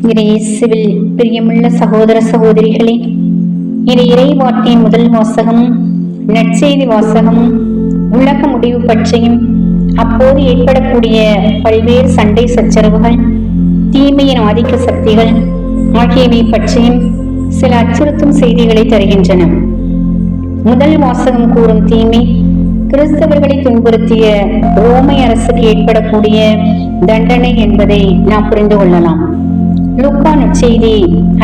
இயேசுவில் பிரியமுள்ள சகோதர சகோதரிகளே, இது இறை வார்த்தையின் முதல் வாசகமும் நற்செய்தி வாசகமும் உலக முடிவு பற்றியும் அப்போது ஏற்படக்கூடிய பல்வேறு சண்டை சச்சரவுகள், தீமையின் ஆதிக்க சக்திகள் ஆகியவை பற்றியும் சில அச்சுறுத்தும் செய்திகளை தருகின்றன. முதல் வாசகம் கூறும் தீமை கிறிஸ்தவர்களை துன்புறுத்திய ரோமை அரசுக்கு ஏற்படக்கூடிய தண்டனை என்பதை நாம் புரிந்து கொள்ளலாம். லூக்கா நற்செய்தி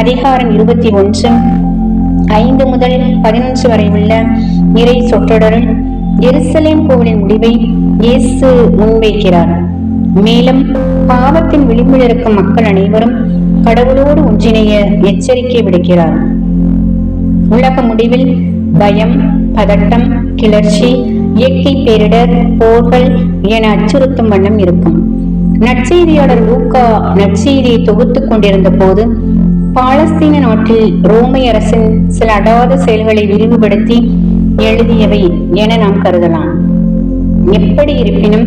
அதிகாரம் 21 5 முதல் 11 வரை உள்ள இறை சொற்றொடரில் எருசலேம் கோவிலின் முடிவை இயேசு முன்வைக்கிறார். மேலும் பாவத்தின் விளிம்பில் இருக்கும் மக்கள் அனைவரும் கடவுளோடு ஒன்றிணைய எச்சரிக்கை விடுக்கிறார். உலக முடிவில் பயம், பதட்டம், கிளர்ச்சி, இயற்கை பேரிடர், போர்கள் என அச்சுறுத்தும் வண்ணம் இருக்கும். நற்செய்தியாளர் லூக்கா நற்செய்தியை தொகுத்துக் கொண்டிருந்த போது பாலஸ்தீன நாட்டில் ரோமை அரசின் சில அடாத செயல்களை விரிவுபடுத்தி எழுதியவை என நாம் கருதலாம். எப்படி இருப்பினும்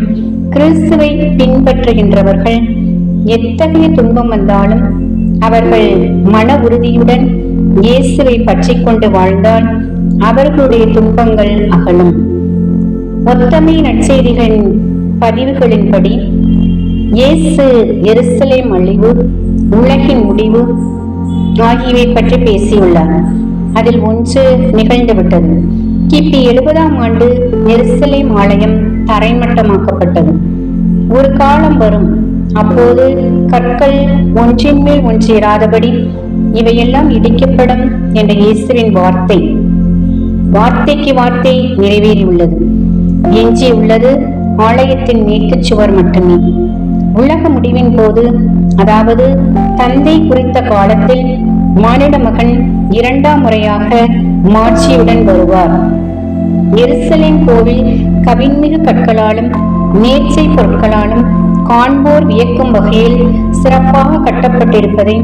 கிறிஸ்துவை பின்பற்றுகின்றவர்கள் எத்தகைய துன்பம் வந்தாலும் அவர்கள் மன உறுதியுடன் இயேசுவை பற்றி கொண்டு வாழ்ந்தால் அவர்களுடைய துன்பங்கள் அகலும். ஒத்தமை நற்செய்திகளின் பதிவுகளின்படி இயேசு எருசலேம் அழிவு, உலகின் முடிவு ஆகியவை பற்றி பேசியுள்ளார். அதில் ஒன்று நிகழ்ந்துவிட்டது. கிபி 70ஆம் ஆண்டு எருசலேம் ஆலயம் தரைமட்டமாக்கப்பட்டது. ஒரு காலம் வரும், அப்போது கற்கள் ஒன்றின் மேல் ஒன்று இராதபடி இவையெல்லாம் இடிக்கப்படும் என்ற இயேசுவின் வார்த்தை வார்த்தைக்கு வார்த்தை நிறைவேறியுள்ளது. எஞ்சி உள்ளது ஆலயத்தின் மேற்குச் சுவர் மட்டுமே. உலக முடிவின் போது, அதாவது தந்தை குறித்த காலத்தில், மானிட மகன் 2ஆம் முறையாக மாட்சியுடன் வருவார். எருசலேம் கோவில் கவின்மிகு கற்களாலும் நேர்ச்சை பொருட்களாலும் காண்போர் வியக்கும் வகையில் சிறப்பாக கட்டப்பட்டிருப்பதை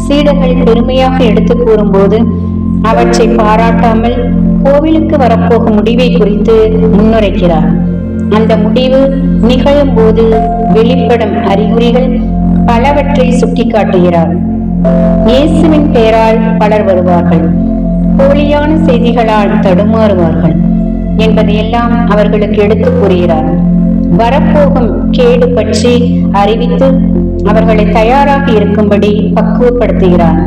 சீடர்கள் பெருமையாக எடுத்து கூறும்போது அவற்றை பாராட்டாமல் கோவிலுக்கு வரப்போகும் முடிவை குறித்து முன்னுரைக்கிறார். அந்த முடிவு நிகழும் போது வெளிப்படும் அறிகுறிகள் பலவற்றை சுட்டிக்காட்டுகிறார். இயேசுவின் பெயரால் பலர் வருவார்கள், போலியான செய்திகளால் தடுமாறுவார்கள் என்பதையெல்லாம் அவர்களுக்கு எடுத்து கூறுகிறார். வரப்போகும் கேடு பற்றி அறிவித்து அவர்களை தயாராக இருக்கும்படி பக்குவப்படுத்துகிறார்.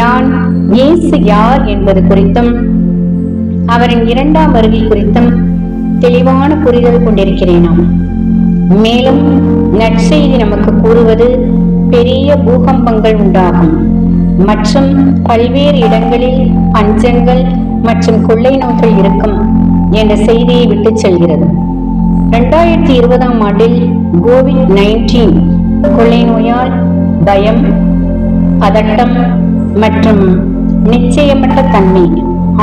நான் இயேசு யார் என்பது குறித்தும் அவரின் 2ஆம் வருகை குறித்தும் தெளிவான புரிதல் கொண்டிருக்கிறேனாம். மேலும் நற்செய்தி நமக்கு கூறுவது பெரிய பூகம்பங்கள் உண்டாகும் மற்றும் பல்வேறு இடங்களில் பஞ்சங்கள் மற்றும் கொள்ளை நோய்கள் இருக்கும் என்ற செய்தியை விட்டு செல்கிறது. 2020ஆம் ஆண்டில் COVID-19 கொள்ளை நோயால் பயம், பதட்டம் மற்றும் நிச்சயமற்ற தன்மை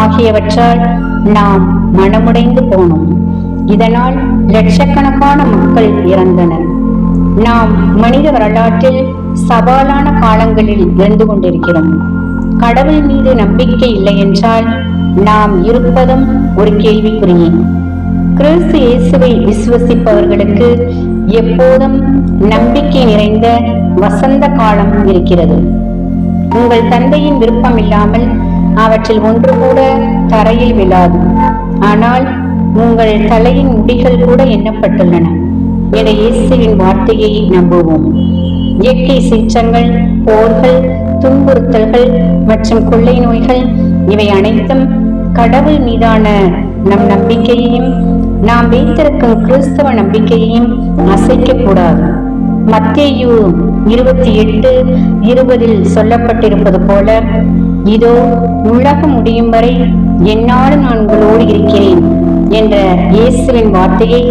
ஆகியவற்றால் நாம் மனமுடைந்து போனோம். இதனால் லட்சக்கணக்கான மக்கள் இறந்தனர். நாம் மனித வரலாற்றில் சவாலான காலங்களில் இருந்து கொண்டிருக்கிறோம். கடவுள் மீது நம்பிக்கை இல்லை என்றால் நாம் இருப்பதும் ஒரு கேள்விக்குறியே. கிறிஸ்து இயேசுவை விசுவசிப்பவர்களுக்கு எப்போதும் நம்பிக்கை நிறைந்த வசந்த காலம் இருக்கிறது. உங்கள் தந்தையின் விருப்பம் இல்லாமல் அவற்றில் ஒன்று கூட தரையில் விழாது. ஆனால் உங்கள் தலையின் முடிகள் கூட எண்ணப்பட்டுள்ளன என இயேசுவின் வார்த்தையை நம்புவோம். இயற்கை சீற்றங்கள், போர்கள், துன்புறுத்தல்கள் மற்றும் கொள்ளை நோய்கள் இவை அனைத்தும் கடவுள் மீதான நம் நம்பிக்கையையும் நாம் வைத்திருக்கும் கிறிஸ்தவ நம்பிக்கையையும் அசைக்க கூடாது. மத்தேயு 28:20 சொல்லப்பட்டிருப்பது போல, இதோ உலகம் முடியும் வரை எந்நாளும் நான் உங்களோடு இருக்கிறேன் என்ற இயேசுவின் வார்த்தையை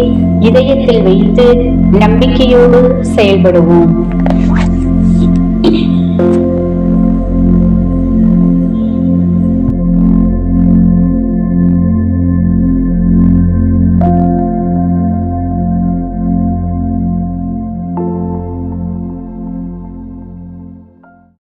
இதயத்தில் வைத்து நம்பிக்கையோடு செயல்படுவோம்.